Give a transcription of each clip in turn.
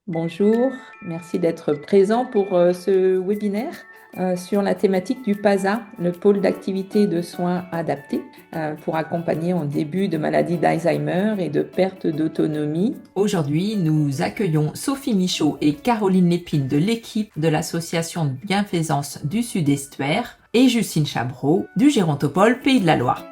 Bonjour, merci d'être présent pour ce webinaire sur la thématique du PASA, le pôle d'activité et de soins adaptés, pour accompagner en début de maladie d'Alzheimer et de perte d'autonomie. Aujourd'hui, nous accueillons Sophie Michaud et Caroline Lépine de l'équipe de l'association de bienfaisance du Sud-Estuaire et Justine Chabreau du Gérontopole Pays de la Loire.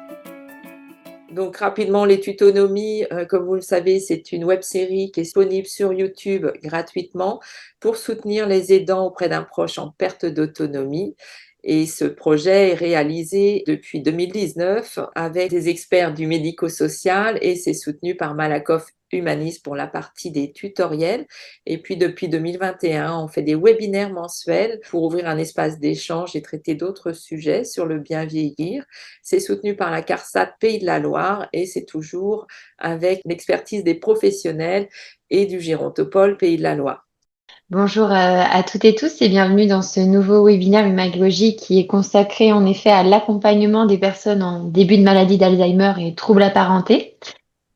Donc rapidement, les tutonomies, comme vous le savez, c'est une web-série qui est disponible sur YouTube gratuitement pour soutenir les aidants auprès d'un proche en perte d'autonomie. Et ce projet est réalisé depuis 2019 avec des experts du médico-social et c'est soutenu par Malakoff Humanis pour la partie des tutoriels. Et puis depuis 2021, on fait des webinaires mensuels pour ouvrir un espace d'échange et traiter d'autres sujets sur le bien vieillir. C'est soutenu par la CARSAT Pays de la Loire et c'est toujours avec l'expertise des professionnels et du Gérontopole Pays de la Loire. Bonjour à toutes et tous et bienvenue dans ce nouveau webinaire Humagogie qui est consacré en effet à l'accompagnement des personnes en début de maladie d'Alzheimer et troubles apparentés.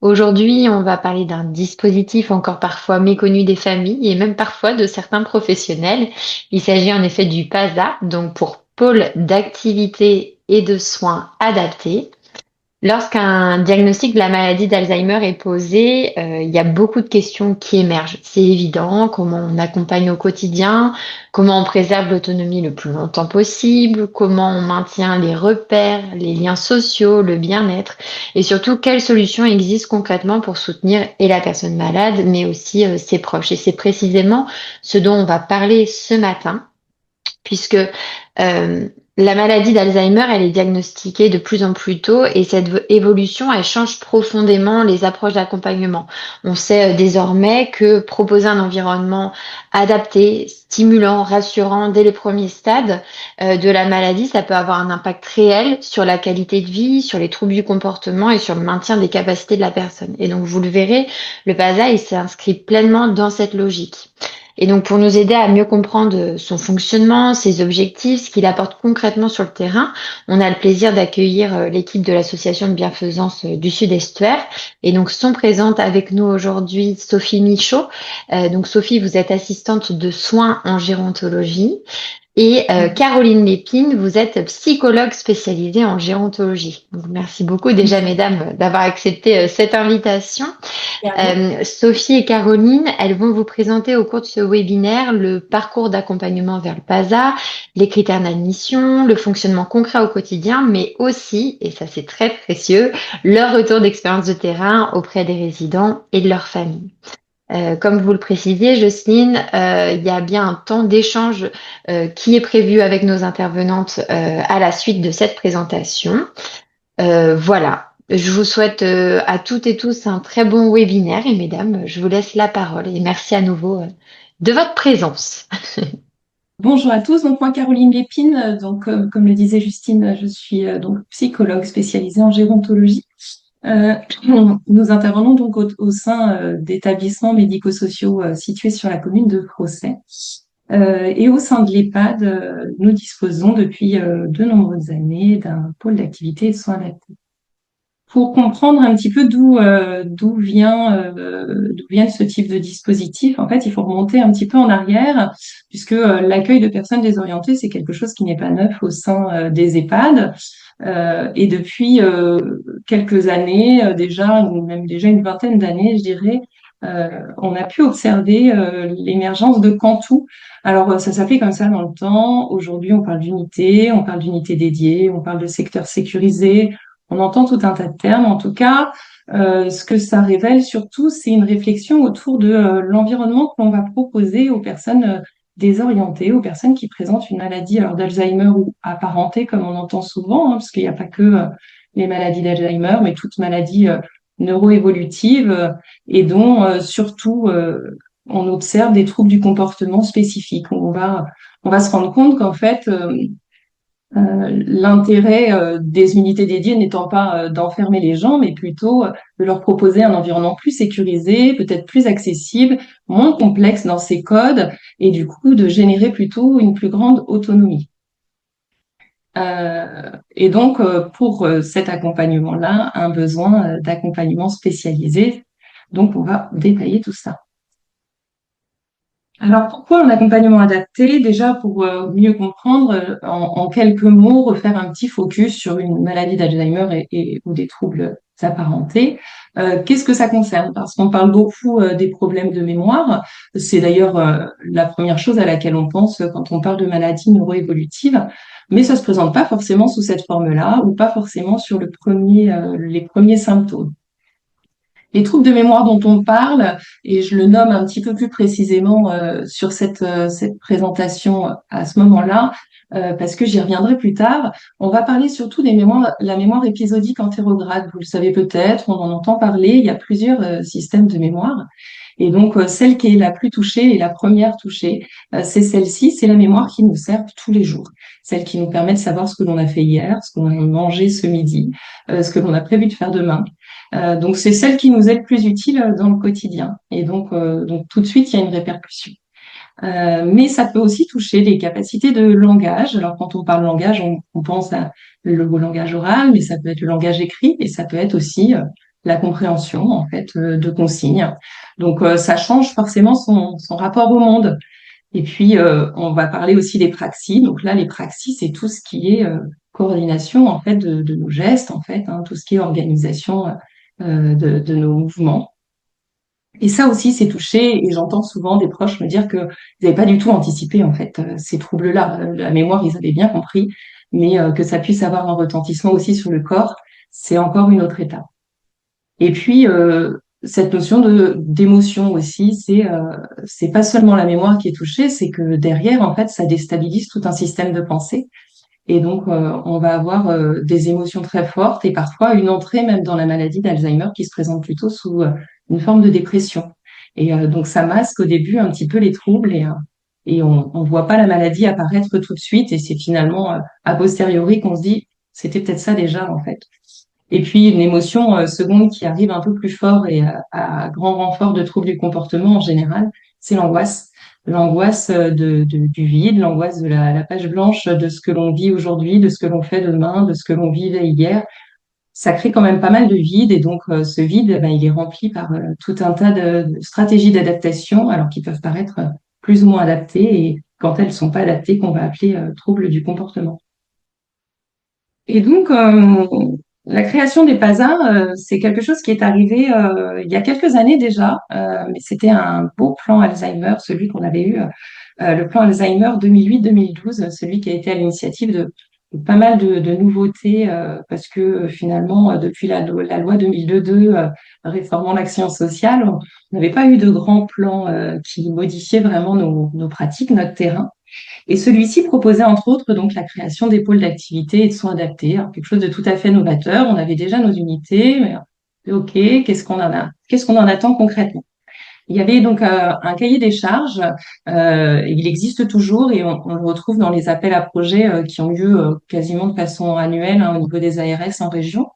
Aujourd'hui, on va parler d'un dispositif encore parfois méconnu des familles et même parfois de certains professionnels. Il s'agit en effet du PASA, donc pour pôle d'activité et de soins adaptés. Lorsqu'un diagnostic de la maladie d'Alzheimer est posé, il y a beaucoup de questions qui émergent. C'est évident, comment on accompagne au quotidien, comment on préserve l'autonomie le plus longtemps possible, comment on maintient les repères, les liens sociaux, le bien-être, et surtout quelles solutions existent concrètement pour soutenir et la personne malade, mais aussi ses proches. Et c'est précisément ce dont on va parler ce matin puisque la maladie d'Alzheimer, elle est diagnostiquée de plus en plus tôt et cette évolution, elle change profondément les approches d'accompagnement. On sait désormais que proposer un environnement adapté, stimulant, rassurant dès les premiers stades de la maladie, ça peut avoir un impact réel sur la qualité de vie, sur les troubles du comportement et sur le maintien des capacités de la personne. Et donc, vous le verrez, le PASA, il s'inscrit pleinement dans cette logique. Et donc, pour nous aider à mieux comprendre son fonctionnement, ses objectifs, ce qu'il apporte concrètement sur le terrain, on a le plaisir d'accueillir l'équipe de l'association de bienfaisance du Sud-Estuaire. Et donc, sont présentes avec nous aujourd'hui Sophie Michaud. Donc, Sophie, vous êtes assistante de soins en gérontologie. Et Caroline Lépine, vous êtes psychologue spécialisée en gérontologie. Donc, merci beaucoup déjà, mesdames, d'avoir accepté cette invitation. Sophie et Caroline, elles vont vous présenter au cours de ce webinaire le parcours d'accompagnement vers le PASA, les critères d'admission, le fonctionnement concret au quotidien, mais aussi, et ça c'est très précieux, leur retour d'expérience de terrain auprès des résidents et de leurs familles. Comme vous le précisiez, Jocelyne, il y a bien un temps d'échange qui est prévu avec nos intervenantes à la suite de cette présentation. Voilà. Je vous souhaite à toutes et tous un très bon webinaire et mesdames, je vous laisse la parole et merci à nouveau de votre présence. Bonjour à tous, donc moi Caroline Lépine, comme le disait Justine, je suis donc psychologue spécialisée en gérontologie. Nous intervenons donc au sein d'établissements médico-sociaux situés sur la commune de Crozet. Et au sein de l'EHPAD, nous disposons depuis de nombreuses années d'un pôle d'activité et de soins adaptés. Pour comprendre un petit peu d'où vient ce type de dispositif, en fait, il faut remonter un petit peu en arrière, puisque l'accueil de personnes désorientées, c'est quelque chose qui n'est pas neuf au sein des EHPAD. Et depuis quelques années, même déjà une vingtaine d'années, je dirais, on a pu observer l'émergence de Cantou. Alors, ça s'appelait comme ça dans le temps. Aujourd'hui, on parle d'unité dédiée, on parle de secteur sécurisé. On entend tout un tas de termes. En tout cas, ce que ça révèle surtout, c'est une réflexion autour de l'environnement que l'on va proposer aux personnes désorientées, aux personnes qui présentent une maladie alors d'Alzheimer ou apparentée, comme on entend souvent, parce qu'il n'y a pas que les maladies d'Alzheimer, mais toute maladie neuroévolutive et dont surtout on observe des troubles du comportement spécifiques. On va se rendre compte qu'en fait, l'intérêt des unités dédiées n'étant pas d'enfermer les gens, mais plutôt de leur proposer un environnement plus sécurisé, peut-être plus accessible, moins complexe dans ses codes, et du coup de générer plutôt une plus grande autonomie. Et donc, pour cet accompagnement-là, un besoin d'accompagnement spécialisé. Donc, on va détailler tout ça. Alors, pourquoi un accompagnement adapté? Déjà, pour mieux comprendre, en quelques mots, refaire un petit focus sur une maladie d'Alzheimer ou des troubles apparentés. Qu'est-ce que ça concerne? Parce qu'on parle beaucoup des problèmes de mémoire. C'est d'ailleurs la première chose à laquelle on pense quand on parle de maladie neuroévolutive. Mais ça se présente pas forcément sous cette forme-là ou pas forcément sur les premiers symptômes. Les troubles de mémoire dont on parle, et je le nomme un petit peu plus précisément sur cette présentation à ce moment-là, parce que j'y reviendrai plus tard, on va parler surtout la mémoire épisodique antérograde. Vous le savez peut-être, on en entend parler, il y a plusieurs systèmes de mémoire. Et donc, celle qui est la plus touchée et la première touchée, c'est celle-ci, c'est la mémoire qui nous sert tous les jours. Celle qui nous permet de savoir ce que l'on a fait hier, ce qu'on a mangé ce midi, ce que l'on a prévu de faire demain. Donc c'est celle qui nous est le plus utile dans le quotidien. Et donc tout de suite, il y a une répercussion. Mais ça peut aussi toucher les capacités de langage. Alors quand on parle langage, on pense le langage oral, mais ça peut être le langage écrit et ça peut être aussi la compréhension en fait de consignes. Donc ça change forcément son rapport au monde. Et puis on va parler aussi des praxis. Donc là, les praxis, c'est tout ce qui est coordination en fait de nos gestes en fait, hein, tout ce qui est organisation de nos mouvements. Et ça aussi, c'est touché, et j'entends souvent des proches me dire que ils n'avaient pas du tout anticipé en fait ces troubles-là. La mémoire, ils avaient bien compris, mais que ça puisse avoir un retentissement aussi sur le corps, c'est encore une autre étape. Et puis cette notion de d'émotion aussi, c'est pas seulement la mémoire qui est touchée, c'est que derrière, en fait, ça déstabilise tout un système de pensée. Et donc, on va avoir des émotions très fortes et parfois une entrée même dans la maladie d'Alzheimer qui se présente plutôt sous une forme de dépression. Et donc, ça masque au début un petit peu les troubles et on voit pas la maladie apparaître tout de suite. Et c'est finalement a posteriori qu'on se dit, c'était peut-être ça déjà en fait. Et puis, une émotion seconde qui arrive un peu plus fort et à grand renfort de troubles du comportement en général, c'est l'angoisse. L'angoisse du vide, l'angoisse de la page blanche de ce que l'on vit aujourd'hui, de ce que l'on fait demain, de ce que l'on vivait hier. Ça crée quand même pas mal de vide et donc ce vide, ben, il est rempli par tout un tas de stratégies d'adaptation, alors qui peuvent paraître plus ou moins adaptées et quand elles sont pas adaptées, qu'on va appeler troubles du comportement. Et donc, la création des PASA, c'est quelque chose qui est arrivé il y a quelques années déjà, mais c'était un beau plan Alzheimer, celui qu'on avait eu, le plan Alzheimer 2008-2012, celui qui a été à l'initiative de pas mal de nouveautés, parce que finalement, depuis la loi 2002 réformant l'action sociale, on n'avait pas eu de grand plan qui modifiait vraiment nos pratiques, notre terrain. Et celui-ci proposait entre autres donc la création des pôles d'activité et de soins adaptés, alors, quelque chose de tout à fait novateur. On avait déjà nos unités, mais ok, qu'est-ce qu'on en attend concrètement? Il y avait donc un cahier des charges, il existe toujours et on le retrouve dans les appels à projets qui ont lieu quasiment de façon annuelle hein, au niveau des ARS en région,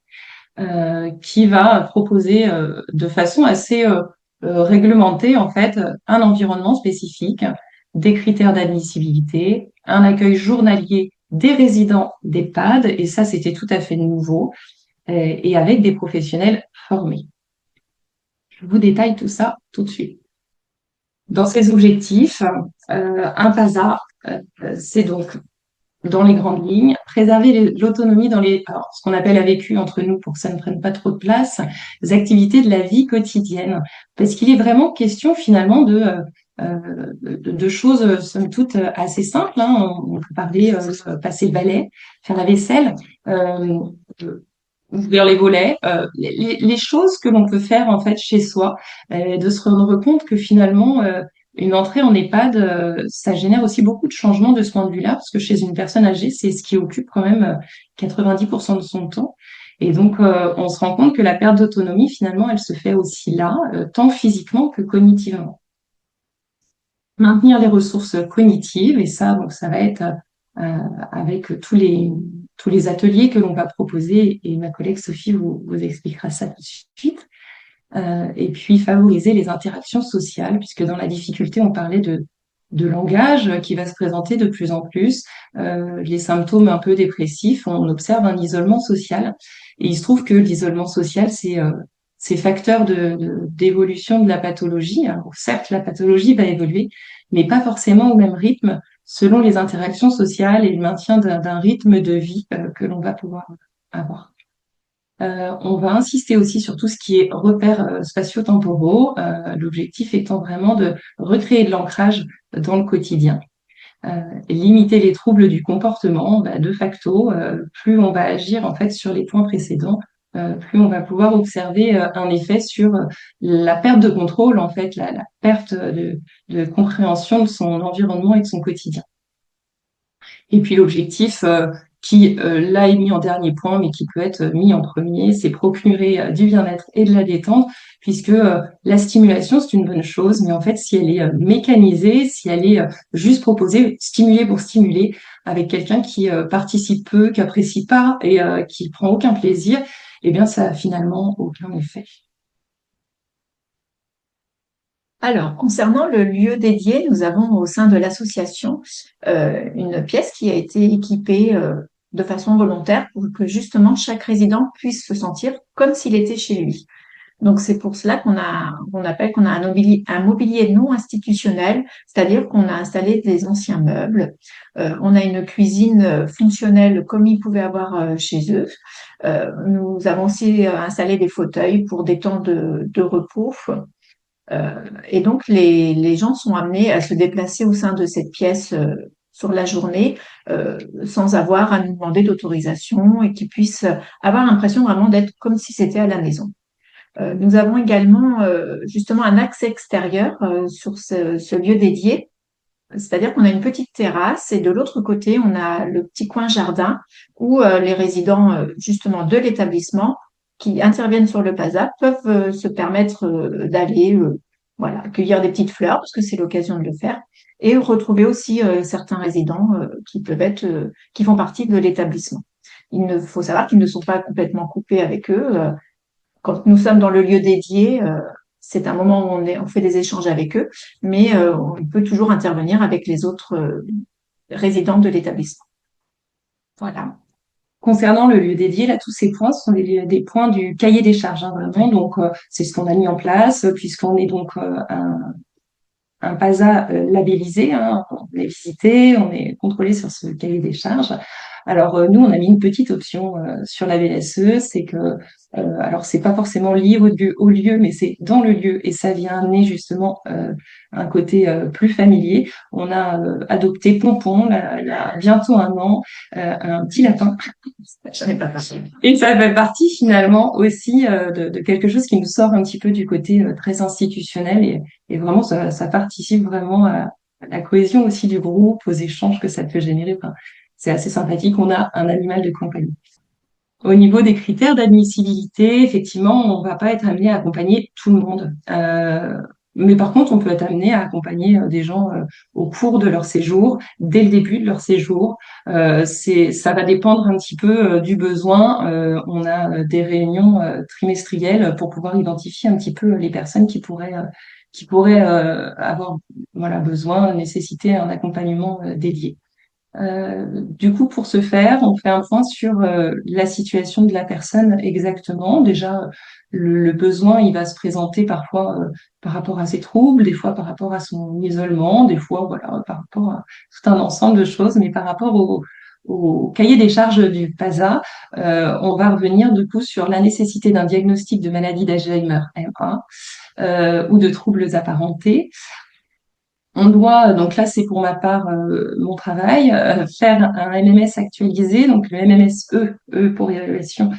qui va proposer de façon assez réglementée en fait un environnement spécifique, des critères d'admissibilité, un accueil journalier des résidents d'EHPAD, et ça c'était tout à fait nouveau, et avec des professionnels formés. Je vous détaille tout ça tout de suite. Dans ces objectifs, un PASA, c'est donc dans les grandes lignes, préserver l'autonomie dans alors, ce qu'on appelle la vécu entre nous pour que ça ne prenne pas trop de place, les activités de la vie quotidienne. Parce qu'il est vraiment question finalement de choses, somme toute, assez simples. Hein. On peut parler, passer le balai, faire la vaisselle, ouvrir les volets, les choses que l'on peut faire en fait chez soi, de se rendre compte que finalement, une entrée en EHPAD, ça génère aussi beaucoup de changements de ce point de vue-là, parce que chez une personne âgée, c'est ce qui occupe quand même 90% de son temps. Et donc, on se rend compte que la perte d'autonomie, finalement, elle se fait aussi là, tant physiquement que cognitivement. Maintenir les ressources cognitives, et ça, donc, ça va être avec tous les ateliers que l'on va proposer, et ma collègue Sophie vous expliquera ça tout de suite. Et puis favoriser les interactions sociales, puisque dans la difficulté, on parlait de langage qui va se présenter de plus en plus, les symptômes un peu dépressifs, on observe un isolement social. Et il se trouve que l'isolement social, ces facteurs d'évolution de la pathologie. Alors, certes, la pathologie va évoluer, mais pas forcément au même rythme selon les interactions sociales et le maintien d'un rythme de vie que l'on va pouvoir avoir. On va insister aussi sur tout ce qui est repères spatio-temporaux, l'objectif étant vraiment de recréer de l'ancrage dans le quotidien. Limiter les troubles du comportement, de facto, plus on va agir en fait sur les points précédents, plus on va pouvoir observer un effet sur la perte de contrôle, en fait, la perte de compréhension de son environnement et de son quotidien. Et puis l'objectif qui là est mis en dernier point, mais qui peut être mis en premier, c'est procurer du bien-être et de la détente, puisque la stimulation, c'est une bonne chose, mais en fait, si elle est mécanisée, si elle est juste proposée, stimulée pour stimuler, avec quelqu'un qui participe peu, qui apprécie pas et qui prend aucun plaisir, eh bien, ça a finalement aucun effet. Alors, concernant le lieu dédié, nous avons au sein de l'association une pièce qui a été équipée de façon volontaire pour que justement chaque résident puisse se sentir comme s'il était chez lui. Donc, c'est pour cela qu'on appelle qu'on a un mobilier non institutionnel, c'est-à-dire qu'on a installé des anciens meubles. On a une cuisine fonctionnelle comme ils pouvaient avoir chez eux. Nous avons aussi installé des fauteuils pour des temps de repos. Et donc, les gens sont amenés à se déplacer au sein de cette pièce sur la journée sans avoir à nous demander d'autorisation et qu'ils puissent avoir l'impression vraiment d'être comme si c'était à la maison. Nous avons également justement un accès extérieur sur ce lieu dédié, c'est-à-dire qu'on a une petite terrasse et de l'autre côté, on a le petit coin jardin où les résidents justement de l'établissement qui interviennent sur le PASA peuvent se permettre d'aller voilà, cueillir des petites fleurs parce que c'est l'occasion de le faire et retrouver aussi certains résidents qui peuvent être qui font partie de l'établissement. Il faut savoir qu'ils ne sont pas complètement coupés avec eux. Quand nous sommes dans le lieu dédié, c'est un moment où on fait des échanges avec eux, mais on peut toujours intervenir avec les autres résidents de l'établissement. Voilà. Concernant le lieu dédié, là, tous ces points sont des points du cahier des charges, vraiment. Donc, c'est ce qu'on a mis en place, puisqu'on est donc un PASA labellisé, on est visité, on est contrôlé sur ce cahier des charges. Alors nous, on a mis une petite option sur la VSE, c'est que alors c'est pas forcément lié au lieu, mais c'est dans le lieu et ça vient amener justement un côté plus familier. On a adopté Pompon, il y a bientôt un an, un petit lapin. J'en ai pas parlé. Et ça fait partie finalement aussi de quelque chose qui nous sort un petit peu du côté très institutionnel et vraiment ça participe vraiment à la cohésion aussi du groupe, aux échanges que ça peut générer. Enfin, c'est assez sympathique. On a un animal de compagnie. Au niveau des critères d'admissibilité, effectivement, on va pas être amené à accompagner tout le monde. Mais par contre, on peut être amené à accompagner des gens au cours de leur séjour, dès le début de leur séjour. Ça va dépendre un petit peu du besoin. On a des réunions trimestrielles pour pouvoir identifier un petit peu les personnes qui pourraient avoir besoin, nécessiter un accompagnement dédié. Du coup, pour ce faire, on fait un point sur la situation de la personne exactement. Déjà, le besoin, il va se présenter parfois par rapport à ses troubles, des fois par rapport à son isolement, des fois par rapport à tout un ensemble de choses, mais par rapport au cahier des charges du PASA, on va revenir du coup sur la nécessité d'un diagnostic de maladie d'Alzheimer M1 ou de troubles apparentés. On doit, donc là c'est pour ma part mon travail, faire un MMS actualisé, donc le MMSE, E pour évaluation,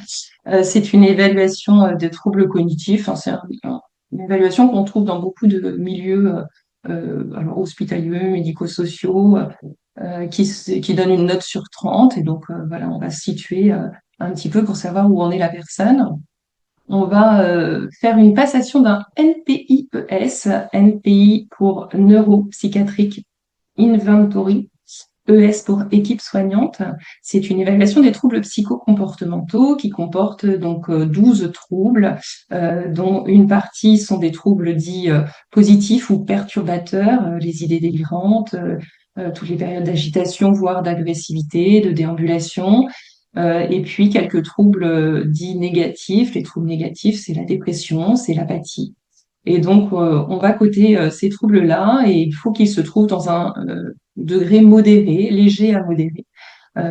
c'est une évaluation de troubles cognitifs, c'est une évaluation qu'on trouve dans beaucoup de milieux alors hospitaliers, médico-sociaux, qui donne une note sur 30, et donc on va se situer un petit peu pour savoir où en est la personne. On va faire une passation d'un NPI-ES, NPI pour Neuropsychiatric Inventory, ES pour équipe soignante. C'est une évaluation des troubles psychocomportementaux qui comporte donc 12 troubles, dont une partie sont des troubles dits positifs ou perturbateurs, les idées délirantes, toutes les périodes d'agitation, voire d'agressivité, de déambulation. Et puis quelques troubles dits négatifs. Les troubles négatifs, c'est la dépression, c'est l'apathie. Et donc, on va coter ces troubles-là et il faut qu'ils se trouvent dans un degré modéré, léger à modéré,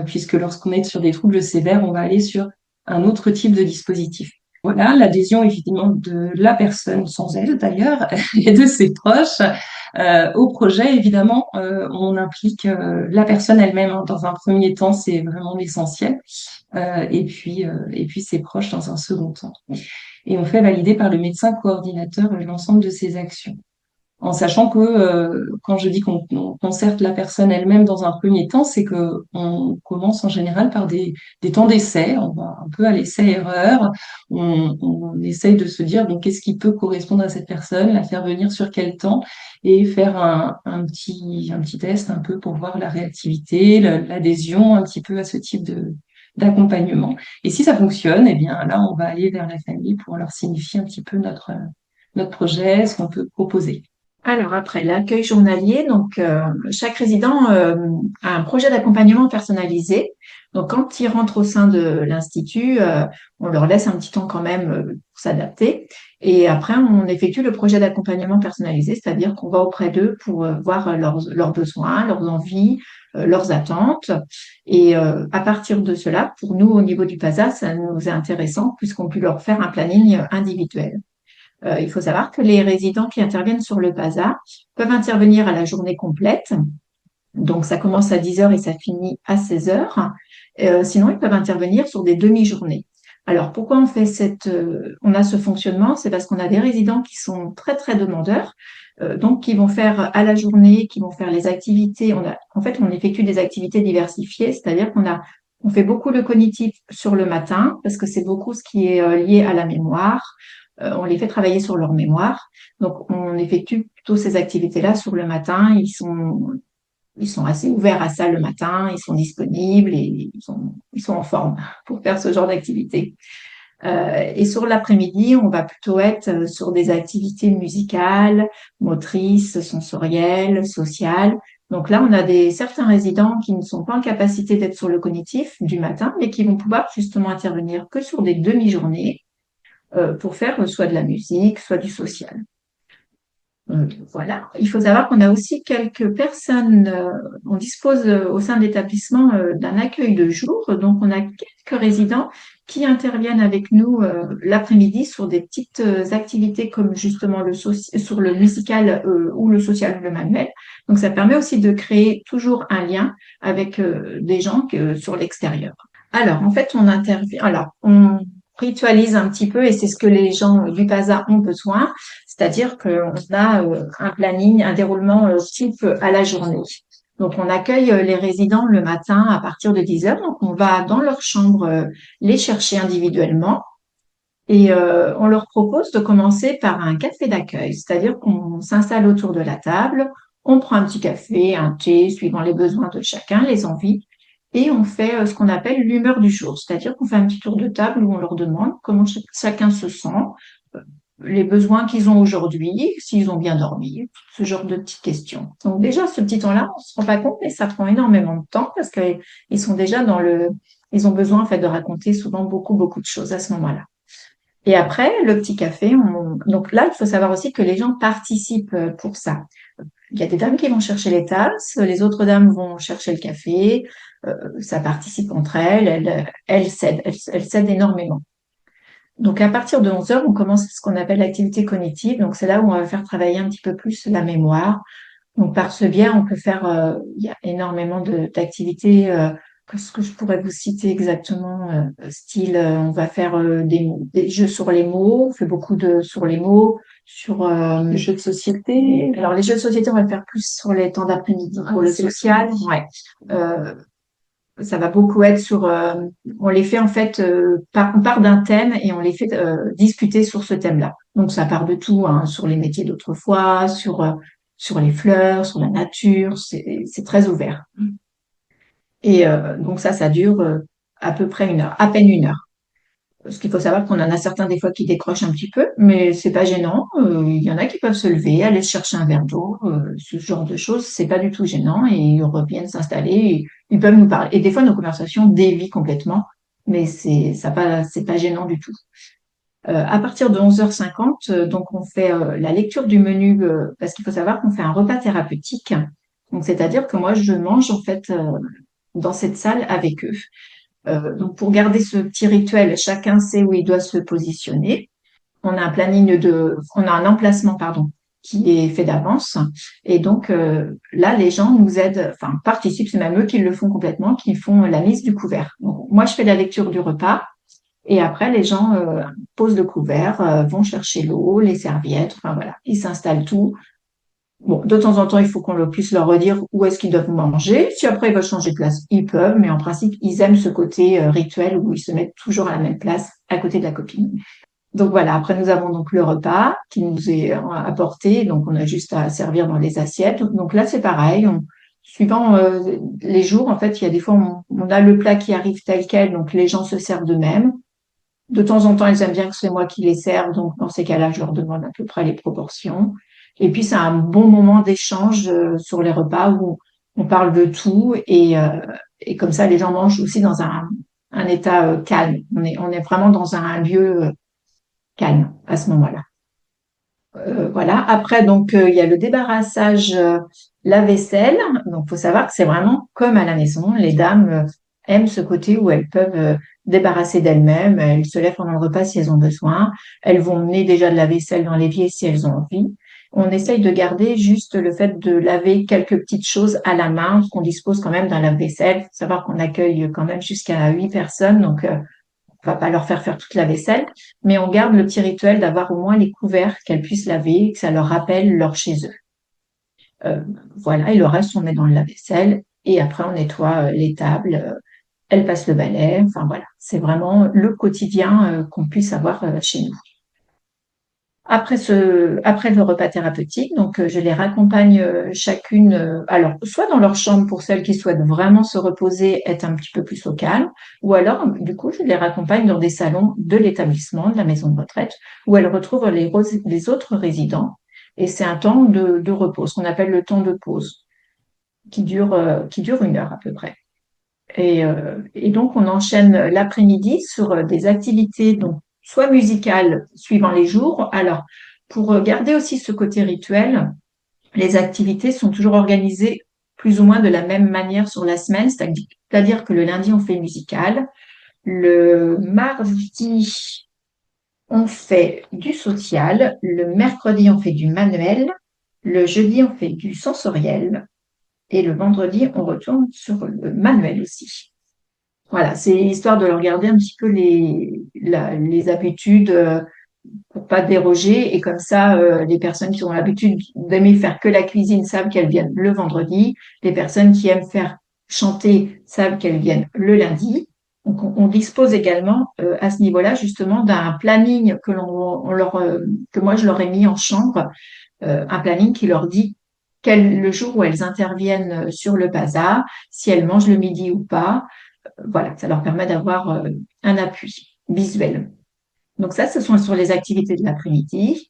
puisque lorsqu'on est sur des troubles sévères, on va aller sur un autre type de dispositif. Voilà, l'adhésion évidemment de la personne, sans elle d'ailleurs, et de ses proches. Au projet, évidemment, on implique la personne elle-même, hein. Dans un premier temps, c'est vraiment l'essentiel, et puis ses proches dans un second temps. Et on fait valider par le médecin coordinateur l'ensemble de ces actions. En sachant que quand je dis qu'on concerte la personne elle-même dans un premier temps, c'est que on commence en général par des temps d'essai. On va un peu à l'essai-erreur. On essaye de se dire donc qu'est-ce qui peut correspondre à cette personne, la faire venir sur quel temps et faire un petit test un peu pour voir la réactivité, l'adhésion un petit peu à ce type d'accompagnement. Et si ça fonctionne, eh bien là, on va aller vers la famille pour leur signifier un petit peu notre projet, ce qu'on peut proposer. Alors après, l'accueil journalier, donc chaque résident a un projet d'accompagnement personnalisé. Donc quand ils rentrent au sein de l'institut, on leur laisse un petit temps quand même pour s'adapter. Et après, on effectue le projet d'accompagnement personnalisé, c'est-à-dire qu'on va auprès d'eux pour voir leurs besoins, leurs envies, leurs attentes. Et à partir de cela, pour nous, au niveau du PASA, ça nous est intéressant puisqu'on peut leur faire un planning individuel. Il faut savoir que les résidents qui interviennent sur le PASA peuvent intervenir à la journée complète. Donc, ça commence à 10 heures et ça finit à 16 heures. Sinon, ils peuvent intervenir sur des demi-journées. Alors, pourquoi on a ce fonctionnement? C'est parce qu'on a des résidents qui sont très, très demandeurs, donc qui vont faire à la journée, qui vont faire les activités. En fait, on effectue des activités diversifiées, c'est-à-dire on fait beaucoup le cognitif sur le matin, parce que c'est beaucoup ce qui est lié à la mémoire. On les fait travailler sur leur mémoire. Donc, on effectue plutôt ces activités-là sur le matin. Ils sont assez ouverts à ça le matin, ils sont disponibles et ils sont en forme pour faire ce genre d'activité. Et sur l'après-midi, on va plutôt être sur des activités musicales, motrices, sensorielles, sociales. Donc là, on a certains résidents qui ne sont pas en capacité d'être sur le cognitif du matin, mais qui vont pouvoir justement intervenir que sur des demi-journées pour faire soit de la musique, soit du social. Voilà. Il faut savoir qu'on a aussi quelques personnes, on dispose au sein de l'établissement d'un accueil de jour, donc on a quelques résidents qui interviennent avec nous l'après-midi sur des petites activités comme justement sur le musical ou le social ou le manuel. Donc ça permet aussi de créer toujours un lien avec des gens sur l'extérieur. Alors en fait on ritualise un petit peu et c'est ce que les gens du PASA ont besoin. C'est-à-dire qu'on a un planning, un déroulement type à la journée. Donc, on accueille les résidents le matin à partir de 10 heures. Donc, on va dans leur chambre les chercher individuellement et on leur propose de commencer par un café d'accueil. C'est-à-dire qu'on s'installe autour de la table, on prend un petit café, un thé, suivant les besoins de chacun, les envies, et on fait ce qu'on appelle l'humeur du jour. C'est-à-dire qu'on fait un petit tour de table où on leur demande comment chacun se sent, les besoins qu'ils ont aujourd'hui, s'ils ont bien dormi, ce genre de petites questions. Donc déjà, ce petit temps-là, on se rend pas compte, mais ça prend énormément de temps parce qu'ils sont déjà ils ont besoin en fait de raconter souvent beaucoup, beaucoup de choses à ce moment-là. Et après, le petit café, donc là, il faut savoir aussi que les gens participent pour ça. Il y a des dames qui vont chercher les tasses, les autres dames vont chercher le café, ça participe entre elles s'aident énormément. Donc, à partir de 11 heures, on commence ce qu'on appelle l'activité cognitive. Donc, c'est là où on va faire travailler un petit peu plus la mémoire. Donc, par ce biais, on peut faire, il y a énormément d'activités. Qu'est-ce que je pourrais vous citer exactement? Style, on va faire des jeux sur les mots. On fait beaucoup sur les mots, sur Les jeux de société. alors, les jeux de société, on va le faire plus sur les temps d'après-midi pour le social. Ouais. Ça va beaucoup être on les fait en fait, on part d'un thème et on les fait discuter sur ce thème-là. Donc ça part de tout, hein, sur les métiers d'autrefois, sur les fleurs, sur la nature, c'est très ouvert. Et donc ça dure à peu près 1 heure, à peine 1 heure. Parce qu'il faut savoir qu'on en a certains des fois qui décrochent un petit peu, mais c'est pas gênant. Il y en a qui peuvent se lever, aller chercher un verre d'eau, ce genre de choses, c'est pas du tout gênant et ils reviennent s'installer et ils peuvent nous parler. Et des fois, nos conversations dévient complètement mais c'est pas gênant du tout. À partir de 11h50, donc on fait la lecture du menu parce qu'il faut savoir qu'on fait un repas thérapeutique. Donc c'est-à-dire que moi je mange en fait dans cette salle avec eux. Donc pour garder ce petit rituel, chacun sait où il doit se positionner. On a un emplacement, pardon, qui est fait d'avance. Et donc là, les gens nous aident, enfin participent, c'est même eux qui le font complètement, qui font la mise du couvert. Donc, moi, je fais la lecture du repas. Et après, les gens posent le couvert, vont chercher l'eau, les serviettes, enfin voilà, ils s'installent tout. Bon, de temps en temps, il faut qu'on puisse leur redire où est-ce qu'ils doivent manger. Si après ils veulent changer de place, ils peuvent, mais en principe, ils aiment ce côté rituel où ils se mettent toujours à la même place, à côté de la copine. Donc voilà, après nous avons donc le repas qui nous est apporté, donc on a juste à servir dans les assiettes. Donc là, c'est pareil, suivant les jours, en fait, il y a des fois, on a le plat qui arrive tel quel, donc les gens se servent d'eux-mêmes. De temps en temps, ils aiment bien que c'est moi qui les serve, donc dans ces cas-là, je leur demande à peu près les proportions. Et puis, c'est un bon moment d'échange sur les repas où on parle de tout et comme ça, les gens mangent aussi dans un état calme. On est vraiment dans un lieu calme à ce moment-là. Voilà. Après, donc, il y a le débarrassage lave-vaisselle. Donc, faut savoir que c'est vraiment comme à la maison. Les dames aiment ce côté où elles peuvent débarrasser d'elles-mêmes. Elles se lèvent pendant le repas si elles ont besoin. Elles vont mener déjà de la vaisselle dans l'évier si elles ont envie. On essaye de garder juste le fait de laver quelques petites choses à la main, parce qu'on dispose quand même d'un lave-vaisselle. Faut savoir qu'on accueille quand même jusqu'à 8 personnes, donc on va pas leur faire toute la vaisselle, mais on garde le petit rituel d'avoir au moins les couverts qu'elles puissent laver, que ça leur rappelle leur chez eux. Voilà, et le reste, on met dans le lave-vaisselle et après, on nettoie les tables, elles passent le balai. Enfin, voilà, c'est vraiment le quotidien qu'on puisse avoir chez nous. Après le repas thérapeutique, donc je les raccompagne chacune, alors soit dans leur chambre pour celles qui souhaitent vraiment se reposer, être un petit peu plus au calme, ou alors du coup je les raccompagne dans des salons de l'établissement, de la maison de retraite, où elles retrouvent les autres résidents. Et c'est un temps de repos, ce qu'on appelle le temps de pause, qui dure 1 heure à peu près. Et donc, on enchaîne l'après-midi sur des activités, donc, soit musicales suivant les jours. Alors, pour garder aussi ce côté rituel, les activités sont toujours organisées plus ou moins de la même manière sur la semaine, c'est-à-dire que le lundi, on fait musical. Le mardi, on fait du social. Le mercredi, on fait du manuel. Le jeudi, on fait du sensoriel. Et le vendredi, on retourne sur le manuel aussi. Voilà, c'est histoire de leur garder un petit peu les habitudes pour pas déroger. Et comme ça, les personnes qui ont l'habitude d'aimer faire que la cuisine savent qu'elles viennent le vendredi. Les personnes qui aiment faire chanter savent qu'elles viennent le lundi. Donc, on dispose également à ce niveau-là justement d'un planning que moi je leur ai mis en chambre, un planning qui leur dit le jour où elles interviennent sur le bazar, si elles mangent le midi ou pas. Voilà, ça leur permet d'avoir un appui visuel. Donc ça, ce sont sur les activités de l'après-midi.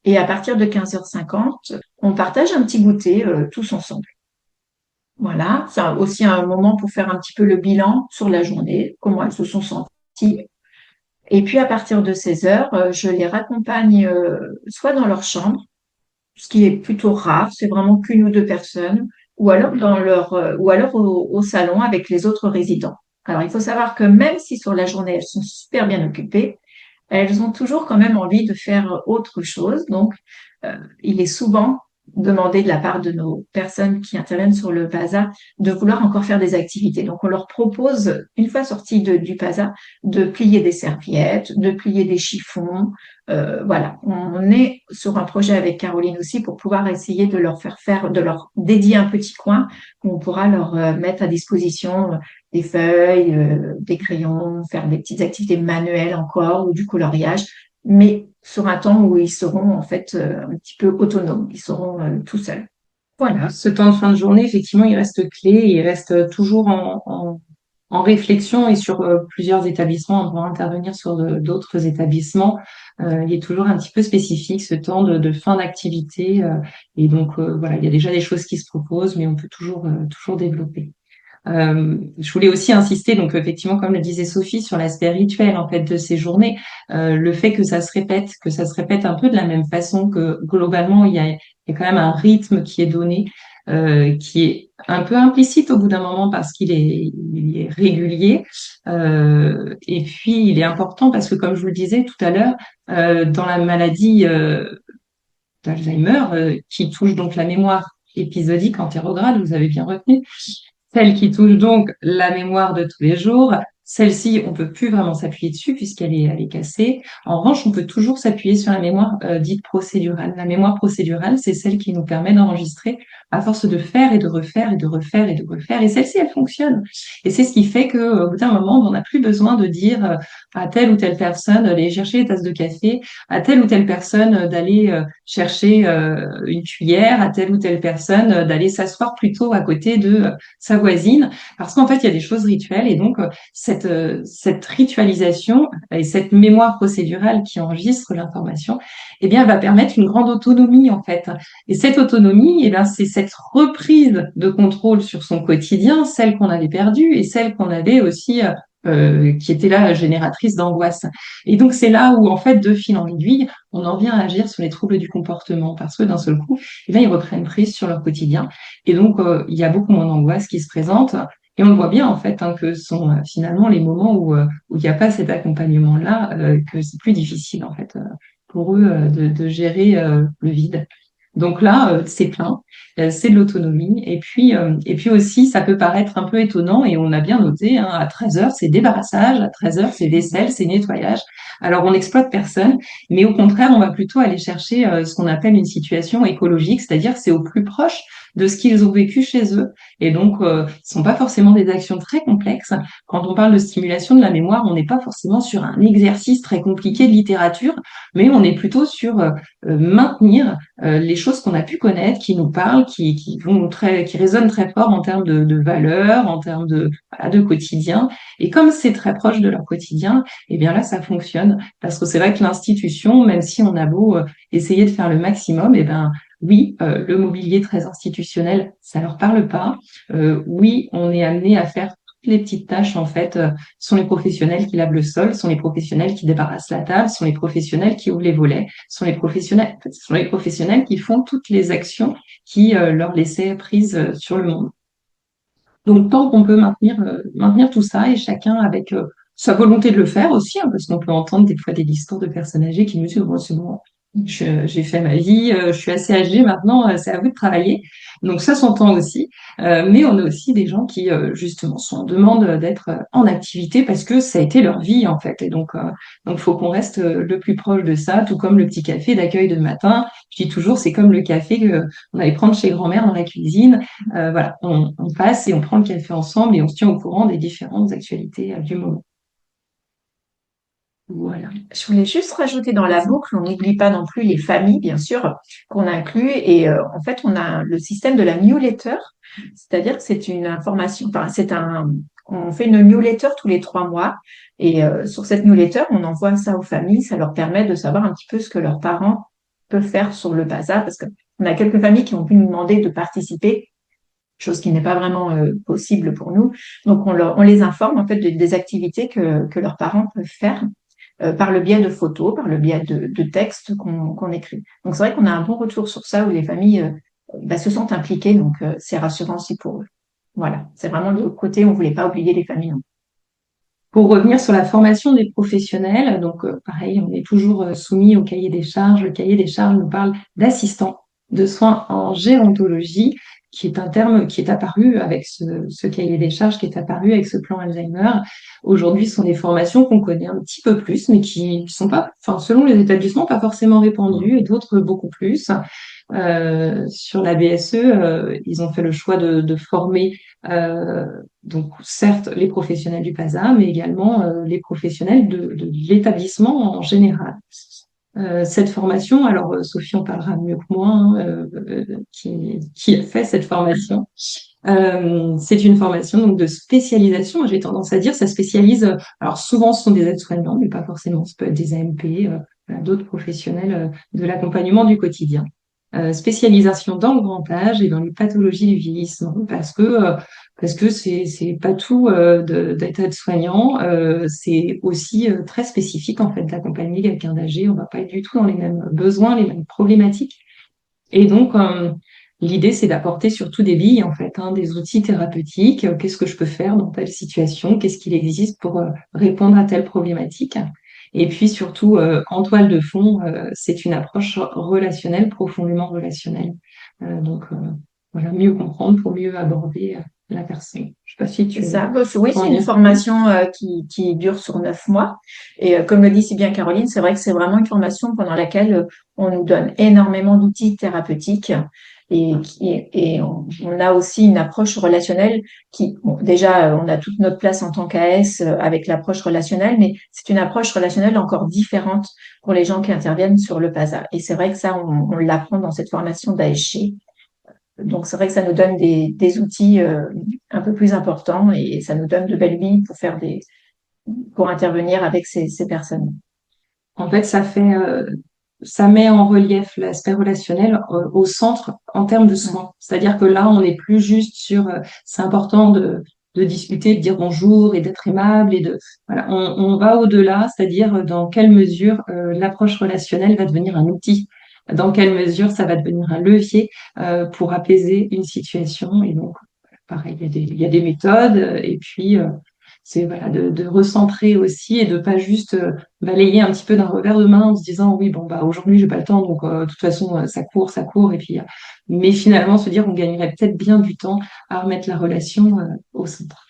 Et à partir de 15h50, on partage un petit goûter tous ensemble. Voilà, c'est aussi un moment pour faire un petit peu le bilan sur la journée, comment elles se sont senties. Et puis à partir de 16h, je les raccompagne soit dans leur chambre, ce qui est plutôt rare, c'est vraiment qu'une ou deux personnes, ou alors ou alors au salon avec les autres résidents. Alors, il faut savoir que même si sur la journée, elles sont super bien occupées, elles ont toujours quand même envie de faire autre chose. Donc, il est souvent demandé de la part de nos personnes qui interviennent sur le PASA de vouloir encore faire des activités. Donc, on leur propose, une fois sortis du PASA, de plier des serviettes, de plier des chiffons. Voilà, on est sur un projet avec Caroline aussi pour pouvoir essayer de leur de leur dédier un petit coin où on pourra leur mettre à disposition des feuilles, des crayons, faire des petites activités manuelles encore ou du coloriage, mais sur un temps où ils seront en fait un petit peu autonomes, ils seront tout seuls. Voilà, ce temps de fin de journée, effectivement, il reste clé, il reste toujours en réflexion et sur plusieurs établissements, on pourra intervenir sur d'autres établissements. Il est toujours un petit peu spécifique ce temps de fin d'activité et donc voilà, il y a déjà des choses qui se proposent, mais on peut toujours développer. Je voulais aussi insister, donc effectivement, comme le disait Sophie, sur l'aspect rituel en fait de ces journées, le fait que ça se répète un peu de la même façon, que globalement il y a quand même un rythme qui est donné, qui est un peu implicite au bout d'un moment parce il est régulier, et puis il est important parce que comme je vous le disais tout à l'heure, dans la maladie d'Alzheimer, qui touche donc la mémoire épisodique antérograde, vous avez bien retenu, celle qui touche donc la mémoire de tous les jours, celle-ci, on peut plus vraiment s'appuyer dessus elle est cassée. En revanche, on peut toujours s'appuyer sur la mémoire dite procédurale. La mémoire procédurale, c'est celle qui nous permet d'enregistrer à force de faire et de refaire et de refaire et de refaire. Et celle-ci, elle fonctionne. Et c'est ce qui fait que, au bout d'un moment, on n'a plus besoin de dire à telle ou telle personne d'aller chercher des tasses de café, à telle ou telle personne d'aller chercher une cuillère, à telle ou telle personne d'aller s'asseoir plutôt à côté de sa voisine, parce qu'en fait, il y a des choses rituelles et donc cette ritualisation et cette mémoire procédurale qui enregistre l'information, eh bien, elle va permettre une grande autonomie en fait. Et cette autonomie, eh bien, c'est cette reprise de contrôle sur son quotidien, celle qu'on avait perdue et celle qu'on avait aussi qui était là génératrice d'angoisse. Et donc c'est là où en fait de fil en aiguille, on en vient à agir sur les troubles du comportement parce que d'un seul coup, eh bien, ils reprennent prise sur leur quotidien et donc il y a beaucoup moins d'angoisse qui se présente. Et on le voit bien en fait que ce sont finalement les moments où il n'y a pas cet accompagnement-là, que c'est plus difficile en fait pour eux de gérer le vide. Donc là, c'est plein, c'est de l'autonomie. Et puis aussi, ça peut paraître un peu étonnant, et on a bien noté, hein, à 13 heures, c'est débarrassage, à 13 heures, c'est vaisselle, c'est nettoyage. Alors, on n'exploite personne, mais au contraire, on va plutôt aller chercher ce qu'on appelle une situation écologique, c'est-à-dire que c'est au plus proche de ce qu'ils ont vécu chez eux. Et donc, ce sont pas forcément des actions très complexes. Quand on parle de stimulation de la mémoire, on n'est pas forcément sur un exercice très compliqué de littérature, mais on est plutôt sur maintenir les choses qu'on a pu connaître, qui nous parlent, qui résonnent très fort en termes de valeurs, en termes voilà, de quotidien. Et comme c'est très proche de leur quotidien, eh bien là, ça fonctionne. Parce que c'est vrai que l'institution, même si on a beau essayer de faire le maximum, eh ben oui, le mobilier très institutionnel, ça leur parle pas. Oui, on est amené à faire toutes les petites tâches, en fait, sont les professionnels qui lavent le sol, sont les professionnels qui débarrassent la table, sont les professionnels qui ouvrent les volets, sont les professionnels qui font toutes les actions qui leur laissaient prise sur le monde. Donc, tant qu'on peut maintenir tout ça et chacun avec sa volonté de le faire aussi, hein, parce qu'on peut entendre des fois des histoires de personnes âgées qui nous disent, bon, c'est bon, j'ai fait ma vie, je suis assez âgée maintenant, c'est à vous de travailler. Donc ça s'entend aussi, mais on a aussi des gens qui justement sont en demande d'être en activité parce que ça a été leur vie en fait. Et donc faut qu'on reste le plus proche de ça, tout comme le petit café d'accueil de matin. Je dis toujours, c'est comme le café que on allait prendre chez grand-mère dans la cuisine. Voilà, on passe et on prend le café ensemble et on se tient au courant des différentes actualités du moment. Voilà. Je voulais juste rajouter dans la boucle, on n'oublie pas non plus les familles, bien sûr, qu'on inclut. Et en fait, on a le système de la newsletter, c'est-à-dire que c'est une information, enfin, on fait une newsletter tous les 3 mois. Et sur cette newsletter, on envoie ça aux familles. Ça leur permet de savoir un petit peu ce que leurs parents peuvent faire sur le bazar, parce qu'on a quelques familles qui ont pu nous demander de participer, chose qui n'est pas vraiment possible pour nous. Donc, on les informe en fait des activités que leurs parents peuvent faire par le biais de photos, par le biais de textes qu'on écrit. Donc c'est vrai qu'on a un bon retour sur ça où les familles se sentent impliquées, donc c'est rassurant aussi pour eux. Voilà, c'est vraiment le côté où on ne voulait pas oublier les familles. Non. Pour revenir sur la formation des professionnels, donc pareil, on est toujours soumis au cahier des charges. Le cahier des charges nous parle d'assistant de soins en gérontologie, qui est un terme qui est apparu avec ce cahier des charges, qui est apparu avec ce plan Alzheimer. Aujourd'hui, ce sont des formations qu'on connaît un petit peu plus, mais qui sont pas, enfin, selon les établissements, pas forcément répandues, et d'autres beaucoup plus. Sur la BSE, ils ont fait le choix de former donc certes les professionnels du PASA, mais également les professionnels de l'établissement en général. Cette formation, alors Sophie en parlera mieux que moi, hein, qui a fait cette formation. C'est une formation donc de spécialisation. J'ai tendance à dire, ça spécialise. Alors souvent, ce sont des aides-soignants, mais pas forcément. Ça peut être des AMP, d'autres professionnels de l'accompagnement du quotidien. Spécialisation dans le grand âge et dans les pathologies du vieillissement, parce que parce que c'est pas tout d'être aide-soignant, c'est aussi très spécifique en fait d'accompagner quelqu'un d'âgé. On va pas être du tout dans les mêmes besoins, les mêmes problématiques. Et donc l'idée c'est d'apporter surtout des billes en fait, hein, des outils thérapeutiques. Qu'est-ce que je peux faire dans telle situation? Qu'est-ce qu'il existe pour répondre à telle problématique? Et puis surtout en toile de fond, c'est une approche relationnelle, profondément relationnelle. Donc voilà, mieux comprendre pour mieux aborder la personne. Je sais pas si C'est tu ça. Bon, oui, peux c'est en une dire formation qui dure sur 9 mois. Et comme le dit si bien Caroline, c'est vrai que c'est vraiment une formation pendant laquelle on nous donne énormément d'outils thérapeutiques et on a aussi une approche relationnelle qui, bon, déjà, on a toute notre place en tant qu'AS avec l'approche relationnelle, mais c'est une approche relationnelle encore différente pour les gens qui interviennent sur le PASA. Et c'est vrai que ça, on l'apprend dans cette formation d'ASG. Donc, c'est vrai que ça nous donne des outils un peu plus importants et ça nous donne de belles billes pour intervenir avec ces personnes. En fait, ça met en relief l'aspect relationnel au centre en termes de soins. C'est-à-dire que là, on n'est plus juste sur, c'est important de discuter, de dire bonjour et d'être aimable voilà, on va au-delà, c'est-à-dire dans quelle mesure l'approche relationnelle va devenir un outil, dans quelle mesure ça va devenir un levier pour apaiser une situation. Et donc, pareil, il y a des méthodes et puis c'est voilà de recentrer aussi et de pas juste balayer un petit peu d'un revers de main en se disant oui bon bah aujourd'hui j'ai pas le temps donc de toute façon ça court et puis mais finalement se dire on gagnerait peut-être bien du temps à remettre la relation au centre.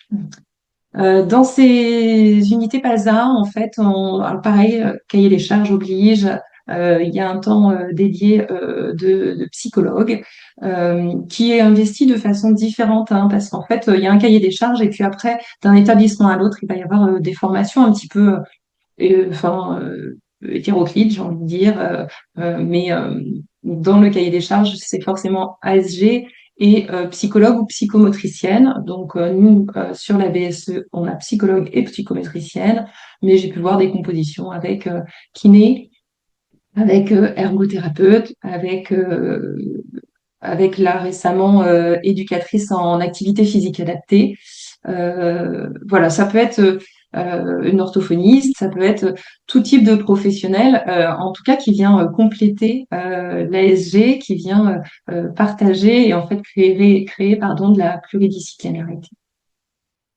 Dans ces unités PASA, en fait, alors pareil, cahier des charges oblige. Il y a un temps dédié de psychologue qui est investi de façon différente, hein, parce qu'en fait, il y a un cahier des charges et puis après, d'un établissement à l'autre, il va y avoir des formations un petit peu, enfin, hétéroclites, j'ai envie de dire, mais dans le cahier des charges, c'est forcément ASG et psychologue ou psychomotricienne. Donc nous, sur la BSE, on a psychologue et psychomotricienne, mais j'ai pu voir des compositions avec kiné, avec ergothérapeute, avec là récemment éducatrice en activité physique adaptée. Voilà, ça peut être une orthophoniste, ça peut être tout type de professionnel, en tout cas qui vient compléter l'ASG, qui vient partager et en fait créer pardon, de la pluridisciplinarité.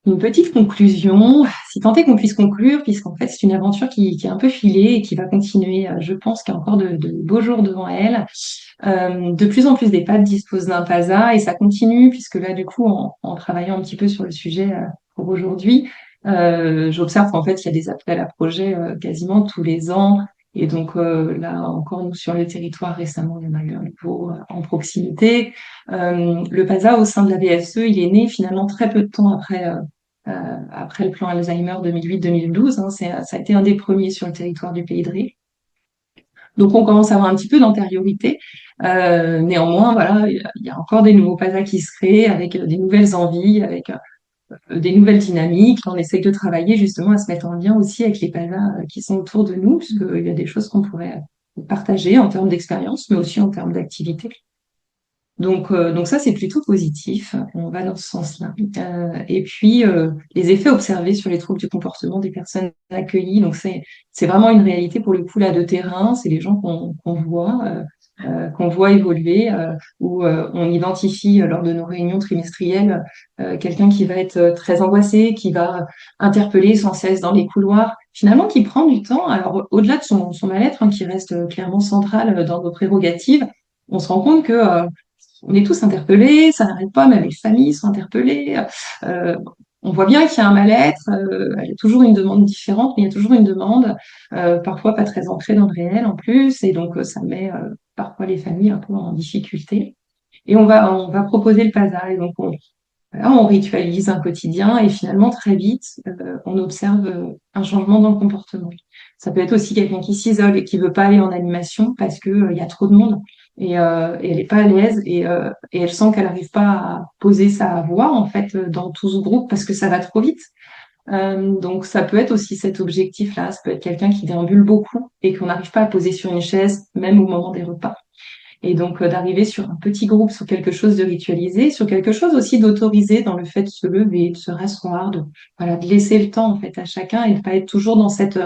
Une petite conclusion, si tant est qu'on puisse conclure, puisqu'en fait c'est une aventure qui est un peu filée et qui va continuer, je pense qu'il y a encore de beaux jours devant elle. De plus en plus d'EHPAD disposent d'un PASA et ça continue puisque là du coup en travaillant un petit peu sur le sujet pour aujourd'hui, j'observe qu'en fait il y a des appels à projets quasiment tous les ans et donc là encore nous sur le territoire récemment il y en a eu un nouveau en proximité. Le PASA au sein de la BSE il est né finalement très peu de temps après le plan Alzheimer 2008-2012, hein, ça a été un des premiers sur le territoire du Pays de Ré. Donc on commence à avoir un petit peu d'antériorité. Néanmoins, voilà, il y a encore des nouveaux PASA qui se créent avec des nouvelles envies, avec des nouvelles dynamiques. On essaye de travailler justement à se mettre en lien aussi avec les PASA qui sont autour de nous, puisqu'il y a des choses qu'on pourrait partager en termes d'expérience, mais aussi en termes d'activité. Donc ça, c'est plutôt positif. On va dans ce sens-là. Et puis, les effets observés sur les troubles du comportement des personnes accueillies. Donc, c'est vraiment une réalité pour le coup là de terrain. C'est les gens qu'on voit évoluer, où on identifie lors de nos réunions trimestrielles quelqu'un qui va être très angoissé, qui va interpeller sans cesse dans les couloirs, finalement qui prend du temps. Alors, au-delà de son mal-être, hein, qui reste clairement central dans nos prérogatives, on se rend compte que on est tous interpellés, ça n'arrête pas, même les familles sont interpellées. On voit bien qu'il y a un mal-être, il y a toujours une demande différente, mais il y a toujours une demande, parfois pas très ancrée dans le réel en plus, et donc ça met parfois les familles un peu en difficulté. Et on va proposer le PASA, et donc voilà, on ritualise un quotidien, et finalement très vite, on observe un changement dans le comportement. Ça peut être aussi quelqu'un qui s'isole et qui veut pas aller en animation parce que il y a trop de monde et elle est pas à l'aise et elle sent qu'elle n'arrive pas à poser sa voix en fait dans tout ce groupe parce que ça va trop vite. Donc ça peut être aussi cet objectif-là. Ça peut être quelqu'un qui déambule beaucoup et qu'on n'arrive pas à poser sur une chaise même au moment des repas. Et donc, d'arriver sur un petit groupe, sur quelque chose de ritualisé, sur quelque chose aussi d'autorisé dans le fait de se lever, de se rasseoir, voilà, de laisser le temps, en fait, à chacun et de pas être toujours dans cette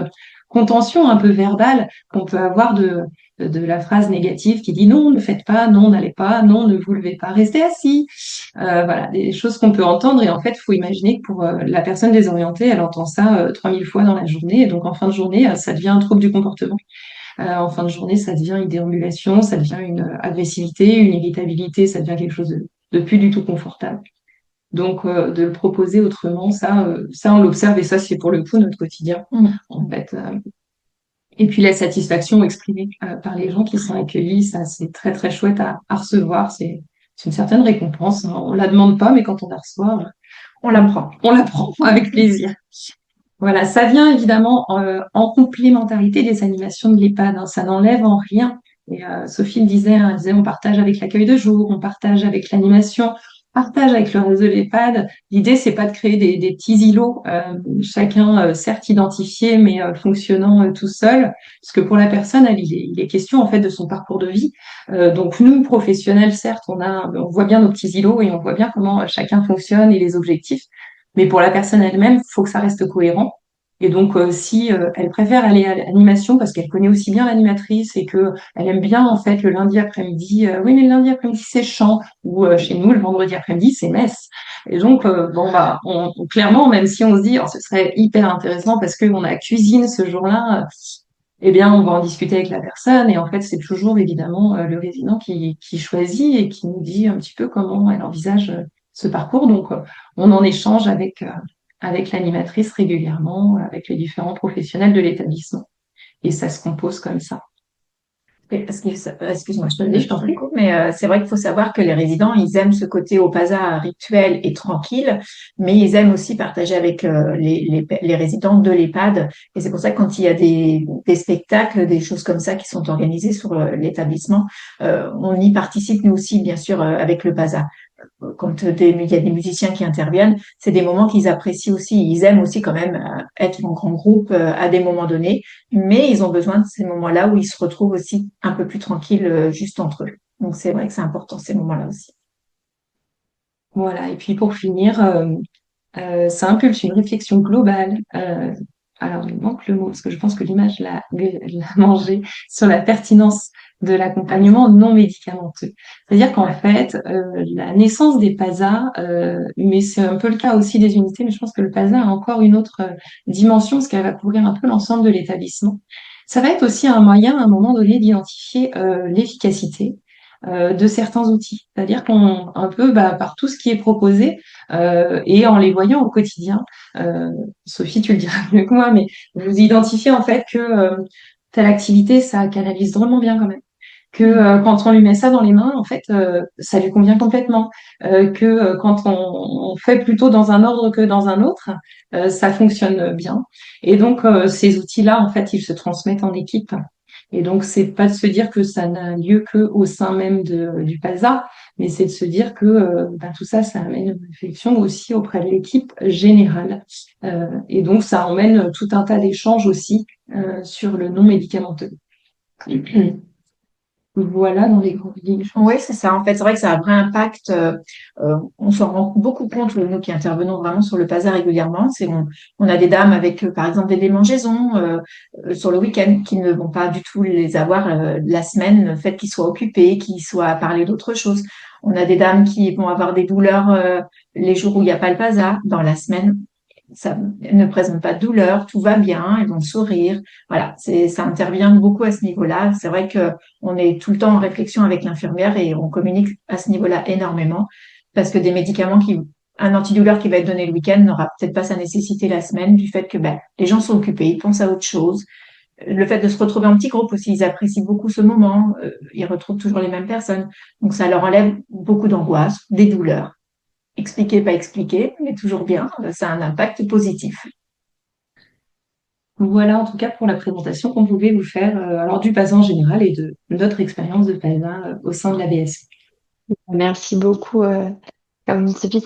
contention un peu verbale qu'on peut avoir de la phrase négative qui dit non, ne faites pas, non, n'allez pas, non, ne vous levez pas, restez assis. Voilà, des choses qu'on peut entendre. Et en fait, il faut imaginer que pour la personne désorientée, elle entend ça 3000 fois dans la journée. Et donc, en fin de journée, ça devient un trouble du comportement. En fin de journée, ça devient une déambulation, ça devient une agressivité, une irritabilité, ça devient quelque chose de plus du tout confortable. Donc, de le proposer autrement, ça on l'observe et ça, c'est pour le coup notre quotidien, en fait. Et puis, la satisfaction exprimée par les gens qui sont accueillis, ça, c'est très, très chouette à recevoir. C'est une certaine récompense, hein. On la demande pas, mais quand on la reçoit, On l'apprend. on la prend avec plaisir. Voilà, ça vient évidemment en complémentarité des animations de l'EHPAD, hein. Ça n'enlève en rien. Et Sophie le disait, hein, elle disait, on partage avec l'accueil de jour, on partage avec l'animation, on partage avec le réseau de l'EHPAD. L'idée, c'est pas de créer des petits îlots, chacun certes identifié, mais fonctionnant tout seul, parce que pour la personne, il est question en fait de son parcours de vie. Donc nous, professionnels, certes, on voit bien nos petits îlots et on voit bien comment chacun fonctionne et les objectifs. Mais pour la personne elle-même, il faut que ça reste cohérent. Et donc, si elle préfère aller à l'animation parce qu'elle connaît aussi bien l'animatrice et que elle aime bien en fait le lundi après-midi, oui, mais le lundi après-midi c'est chant, ou chez nous le vendredi après-midi c'est messe. Et donc, bon bah, clairement, même si on se dit, oh, ce serait hyper intéressant parce qu'on a cuisine ce jour-là, eh bien, on va en discuter avec la personne. Et en fait, c'est toujours évidemment le résident qui choisit et qui nous dit un petit peu comment elle envisage ce parcours. Donc, on en échange avec l'animatrice régulièrement, avec les différents professionnels de l'établissement. Et ça se compose comme ça. Excuse-moi, je te le dis, je t'en prie. Mais c'est vrai qu'il faut savoir que les résidents, ils aiment ce côté au PASA rituel et tranquille, mais ils aiment aussi partager avec les résidents de l'EHPAD. Et c'est pour ça que quand il y a des spectacles, des choses comme ça qui sont organisées sur l'établissement, on y participe nous aussi, bien sûr, avec le PASA. Quand il y a des musiciens qui interviennent, c'est des moments qu'ils apprécient aussi. Ils aiment aussi quand même être en grand groupe à des moments donnés, mais ils ont besoin de ces moments-là où ils se retrouvent aussi un peu plus tranquilles juste entre eux. Donc c'est vrai que c'est important ces moments-là aussi. Voilà. Et puis pour finir, ça impulse une réflexion globale. Alors, il manque le mot, parce que je pense que l'image l'a mangé, sur la pertinence de l'accompagnement non médicamenteux. C'est-à-dire qu'en fait, la naissance des PASA, mais c'est un peu le cas aussi des unités, mais je pense que le PASA a encore une autre dimension, parce qu'elle va couvrir un peu l'ensemble de l'établissement. Ça va être aussi un moyen, à un moment donné, d'identifier l'efficacité de certains outils. C'est-à-dire qu'on, un peu, par tout ce qui est proposé, et en les voyant au quotidien, Sophie, tu le diras mieux que moi, mais vous identifiez en fait que telle activité, ça canalise vraiment bien quand même. Que quand on lui met ça dans les mains, en fait, ça lui convient complètement. Que quand on fait plutôt dans un ordre que dans un autre, ça fonctionne bien. Et donc, ces outils-là, en fait, ils se transmettent en équipe. Et donc, c'est pas de se dire que ça n'a lieu que au sein même du PASA, mais c'est de se dire que tout ça, ça amène une réflexion aussi auprès de l'équipe générale. Et donc, ça emmène tout un tas d'échanges aussi sur le non médicamenteux. Voilà dans les grandes lignes. Oui, c'est ça. En fait, c'est vrai que ça a un vrai impact. On s'en rend beaucoup compte, nous qui intervenons vraiment sur le PASA régulièrement. On a des dames avec, par exemple, des démangeaisons sur le week-end qui ne vont pas du tout les avoir la semaine, le fait qu'ils soient occupés, qu'ils soient à parler d'autre chose. On a des dames qui vont avoir des douleurs les jours où il n'y a pas le PASA. Dans la semaine, ça ne présente pas de douleur, tout va bien, elles vont sourire. Voilà, ça intervient beaucoup à ce niveau-là. C'est vrai que on est tout le temps en réflexion avec l'infirmière et on communique à ce niveau-là énormément parce que des médicaments un antidouleur qui va être donné le week-end n'aura peut-être pas sa nécessité la semaine du fait que les gens sont occupés, ils pensent à autre chose. Le fait de se retrouver en petit groupe aussi, ils apprécient beaucoup ce moment, ils retrouvent toujours les mêmes personnes. Donc ça leur enlève beaucoup d'angoisse, des douleurs. Expliquer, pas expliquer, mais toujours bien, ça a un impact positif. Voilà en tout cas pour la présentation qu'on pouvait vous faire alors du PASA en général et de notre expérience de PASA au sein de l'ABS. Merci beaucoup. Comme Sophie,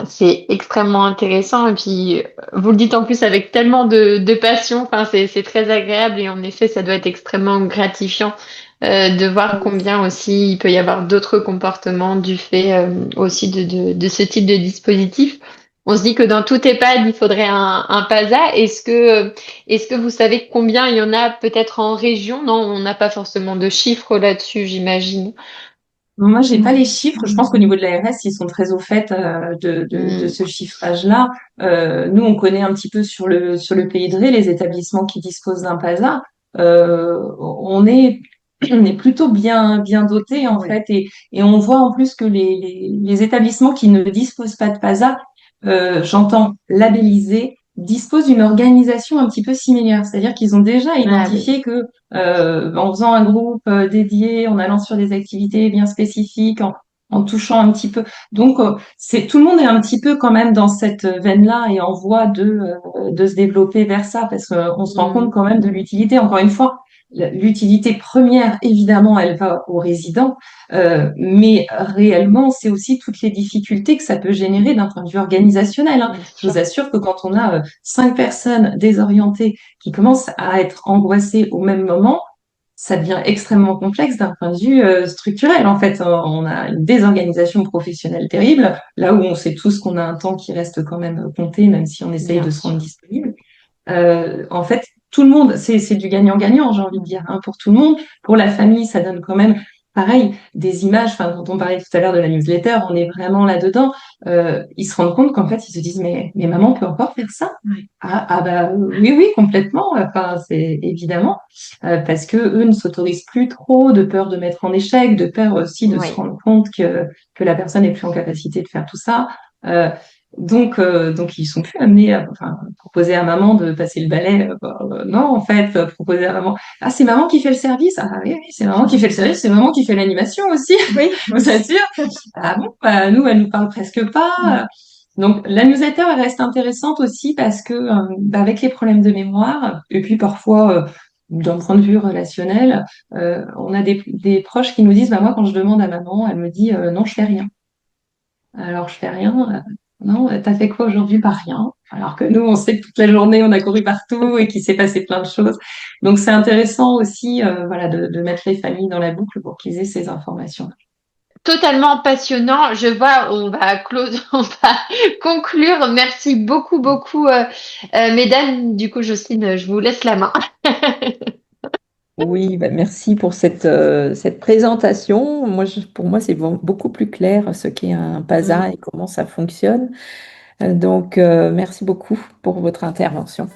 c'est extrêmement intéressant. Et puis, vous le dites en plus avec tellement de passion. Enfin, c'est très agréable et en effet, ça doit être extrêmement gratifiant de voir combien aussi il peut y avoir d'autres comportements du fait aussi de ce type de dispositif. On se dit que dans tout EHPAD, il faudrait un PASA. Est-ce que vous savez combien il y en a peut-être en région? Non, on n'a pas forcément de chiffres là-dessus, j'imagine. Moi, j'ai pas les chiffres. Je pense qu'au niveau de l'ARS, ils sont très au fait de Hmm, ce chiffrage-là. Nous, on connaît un petit peu sur le Pays de Ré les établissements qui disposent d'un PASA. On est on est plutôt bien doté en fait, et on voit en plus que les établissements qui ne disposent pas de PASA, j'entends labellisés, disposent d'une organisation un petit peu similaire. C'est-à-dire qu'ils ont déjà ah oui, identifié que en faisant un groupe dédié, en allant sur des activités bien spécifiques, en touchant un petit peu. Donc, tout le monde est un petit peu quand même dans cette veine-là et en voie de se développer vers ça parce qu'on se rend compte hmm, quand même de l'utilité. Encore une fois, l'utilité première, évidemment, elle va aux résidents, mais réellement, c'est aussi toutes les difficultés que ça peut générer d'un point de vue organisationnel, hein. bien Je vous sûr. assure que quand on a 5 personnes désorientées qui commencent à être angoissées au même moment, ça devient extrêmement complexe d'un point de vue structurel. En fait, on a une désorganisation professionnelle terrible, là où on sait tous qu'on a un temps qui reste quand même compté, même si on essaye Bien de se rendre sûr. disponible. En fait, tout le monde, c'est du gagnant-gagnant, j'ai envie de dire, hein, pour tout le monde. Pour la famille, ça donne quand même, pareil, des images. Enfin, quand on parlait tout à l'heure de la newsletter, on est vraiment là-dedans. Ils se rendent compte qu'en fait, ils se disent, mais maman peut encore faire ça? Ouais. Ah bah oui, oui, complètement. Enfin, c'est évidemment parce que eux ne s'autorisent plus trop, de peur de mettre en échec, de peur aussi de se Oui. rendre compte que la personne n'est plus en capacité de faire tout ça. Euh, donc ils sont plus amenés à enfin, proposer à maman de passer le balai. Non, en fait, proposer à maman. Ah, c'est maman qui fait le service. Ah oui, oui, c'est maman qui fait le service. C'est maman qui fait l'animation aussi. Oui, Je vous assure. Ah bon, bah, nous, elle nous parle presque pas. Donc la newsletter elle reste intéressante aussi parce que bah, avec les problèmes de mémoire et puis parfois d'un point de vue relationnel, on a des proches qui nous disent bah moi quand je demande à maman, elle me dit non je fais rien. Alors je fais rien. Non, t'as fait quoi aujourd'hui? Pas rien. Alors que nous, on sait que toute la journée, on a couru partout et qu'il s'est passé plein de choses. Donc c'est intéressant aussi, voilà, de mettre les familles dans la boucle pour qu'ils aient ces informations. Totalement passionnant. Je vois, on va on va conclure. Merci beaucoup, beaucoup, mesdames. Du coup, Jocelyne, je vous laisse la main. Oui, bah, merci pour cette présentation. Pour moi, c'est beaucoup plus clair ce qu'est un PASA et comment ça fonctionne. Donc, merci beaucoup pour votre intervention.